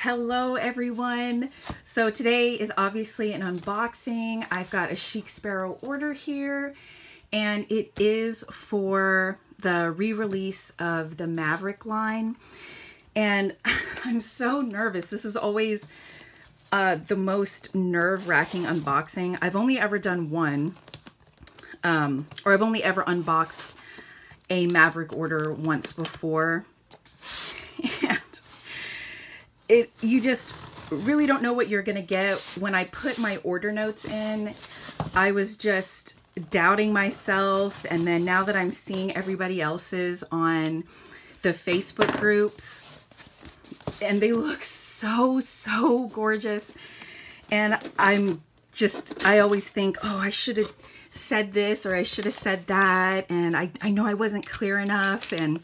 Hello everyone. So today is obviously an unboxing. I've got a Chic Sparrow order here and it is for the re-release of the Maverick line. And I'm so nervous. This is always the most nerve-wracking unboxing. I've only ever done one, or I've only ever unboxed a Maverick order once before. And you just really don't know what you're gonna get. When I put my order notes in, I was just doubting myself, and then now that I'm seeing everybody else's on the Facebook groups, and they look so gorgeous, and I always think, oh, I should have said this or I should have said that, and I know I wasn't clear enough, and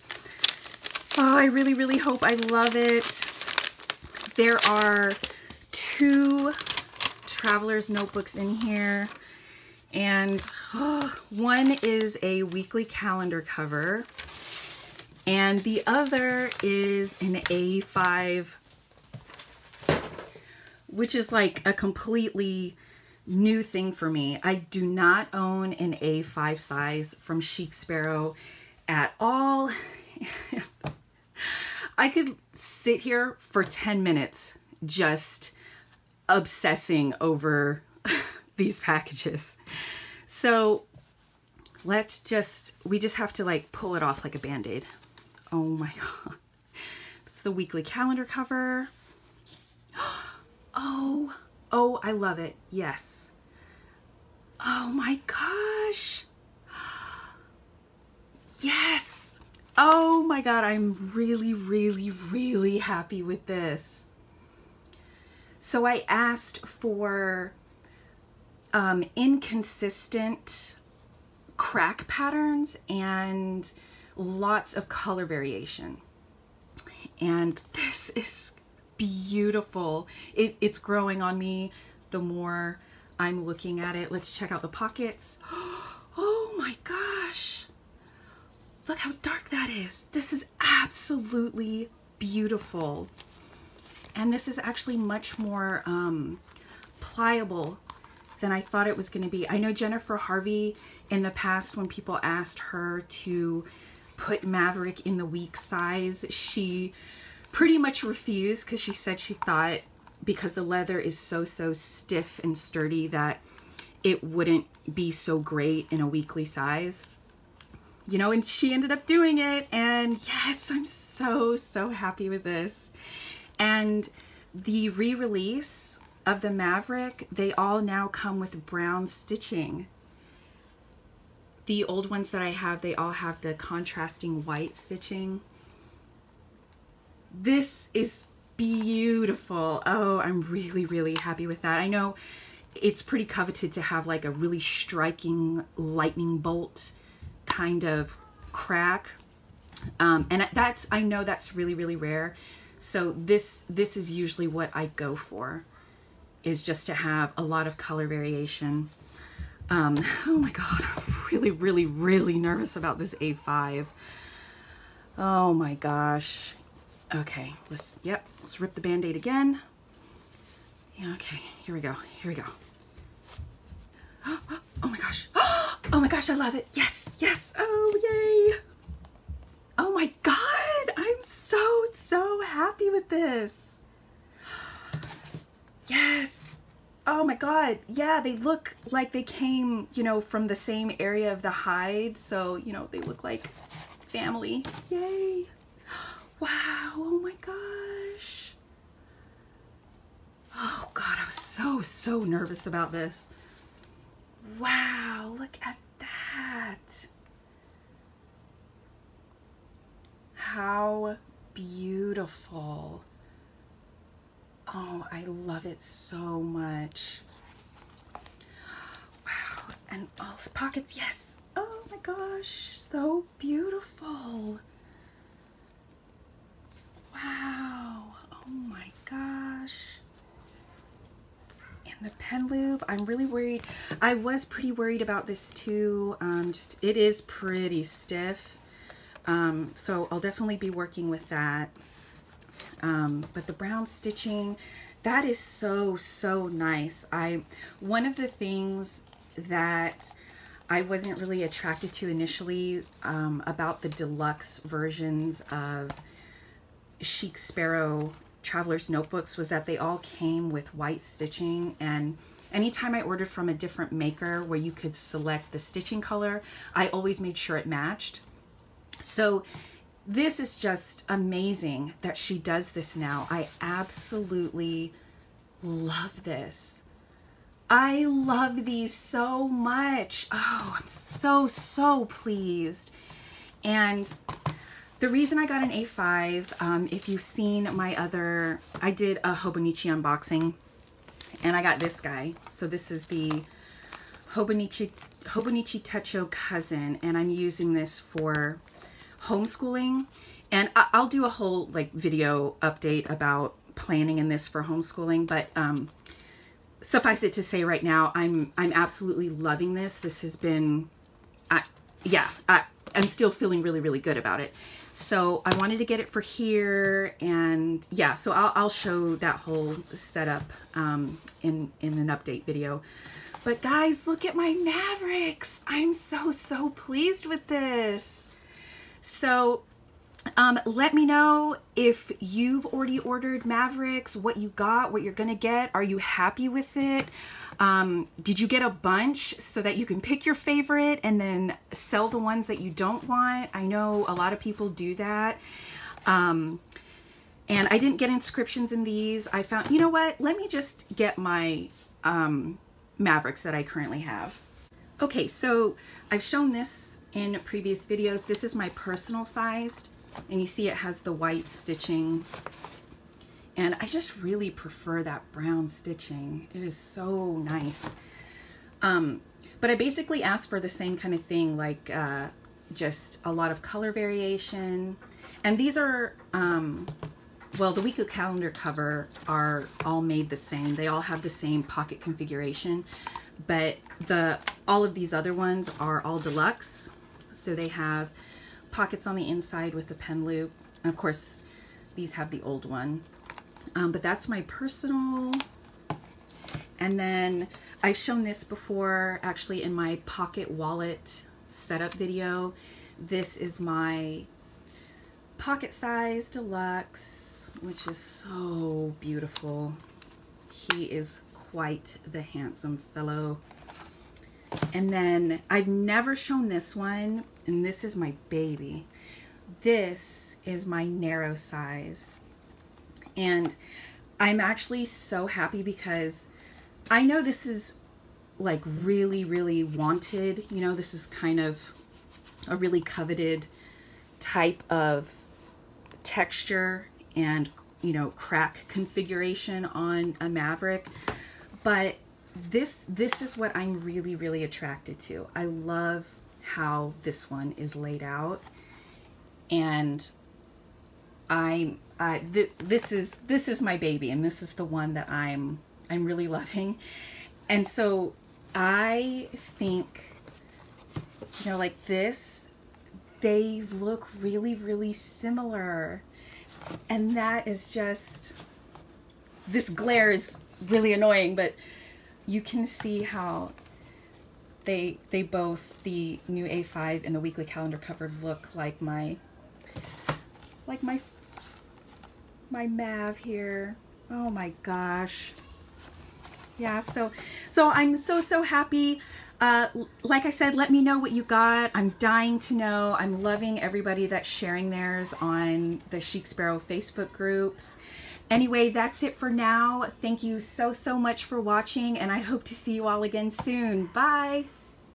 oh, I really hope I love it. There are 2 traveler's notebooks in here, and one is a weekly calendar cover, and the other is an A5, which is like a completely new thing for me. I do not own an A5 size from Chic Sparrow at all. I could sit here for 10 minutes just obsessing over these packages. So we just have to like pull it off like a band-aid. Oh my God. It's the weekly calendar cover. Oh, I love it. Yes. Oh my gosh. Yes. Oh my God, I'm really happy with this. So I asked for inconsistent crack patterns and lots of color variation. And this is beautiful. It's growing on me the more I'm looking at it. Let's check out the pockets. Oh my gosh. Look how dark that is. This is absolutely beautiful. And this is actually much more pliable than I thought it was going to be. I know Jennifer Harvey in the past, when people asked her to put Maverick in the week size, she pretty much refused because she said she thought because the leather is so stiff and sturdy that it wouldn't be so great in a weekly size. You know, and she ended up doing it, and yes, I'm so happy with this. And the re-release of the Maverick, they all now come with brown stitching. The old ones that I have, they all have the contrasting white stitching. This is beautiful. Oh, I'm really happy with that. I know it's pretty coveted to have like a really striking lightning bolt kind of crack, and I know that's really rare. So this is usually what I go for, is just to have a lot of color variation. Oh my God, I'm really nervous about this A5. Oh my gosh. Okay, let's rip the band-aid again. Yeah, okay, here we go. Oh my gosh. Oh my gosh, I love it. Yes. Oh, yay. Oh my God, I'm so happy with this. Yes. Oh my God. Yeah, they look like they came, you know, from the same area of the hide. So, you know, they look like family. Yay. Wow. Oh my gosh. Oh God, I was so nervous about this. Wow, look at that. How beautiful. Oh, I love it so much. Wow, and all those pockets, yes. Oh my gosh, so beautiful. Wow, oh my gosh. The pen loop, I'm really worried. I was pretty worried about this too. It is pretty stiff. So I'll definitely be working with that. But the brown stitching, that is so, so nice. One of the things that I wasn't really attracted to initially about the deluxe versions of Chic Sparrow Traveler's Notebooks was that they all came with white stitching, and anytime I ordered from a different maker where you could select the stitching color, I always made sure it matched. So this is just amazing that she does this now. I absolutely love this. I love these so much. Oh, I'm so, so pleased. And the reason I got an A5, if you've seen my other, I did a Hobonichi unboxing, and I got this guy. So this is the Hobonichi Techo Cousin, and I'm using this for homeschooling. And I'll do a whole like video update about planning in this for homeschooling, but suffice it to say right now, I'm absolutely loving this. This has been, I'm still feeling really, really good about it. So I wanted to get it for here, and yeah, so I'll show that whole setup in an update video. But guys, look at my Mavericks. I'm so, so pleased with this. So let me know if you've already ordered Mavericks, what you got, what you're gonna get. Are you happy with it? Did you get a bunch so that you can pick your favorite and then sell the ones that you don't want? I know a lot of people do that. And I didn't get inscriptions in these. I found, you know what? Let me just get my Mavericks that I currently have. Okay, so I've shown this in previous videos. This is my personal sized, and you see it has the white stitching. And I just really prefer that brown stitching. It is so nice. But I basically asked for the same kind of thing, like just a lot of color variation. And these are, well, the weekly calendar cover are all made the same. They all have the same pocket configuration, but all of these other ones are all deluxe. So they have pockets on the inside with the pen loop. And of course, these have the old one. But that's my personal. And then I've shown this before, actually, in my pocket wallet setup video. This is my pocket size deluxe, which is so beautiful. He is quite the handsome fellow. And then I've never shown this one, and this is my baby. This is my narrow sized. And I'm actually so happy because I know this is like really, really wanted. You know, this is kind of a really coveted type of texture and, you know, crack configuration on a Maverick. But this is what I'm really, really attracted to. I love how this one is laid out, and this is my baby, and this is the one that I'm really loving. And so I think, you know, like this, they look really, really similar, and that is just, this glare is really annoying, but you can see how they both, the new A5 and the weekly calendar cover, look like my Mav here. Oh my gosh. Yeah, so I'm so happy. Like I said, let me know what you got. I'm dying to know. I'm loving everybody that's sharing theirs on the Chic Sparrow Facebook groups. Anyway, that's it for now. Thank you so much for watching, and I hope to see you all again soon. Bye.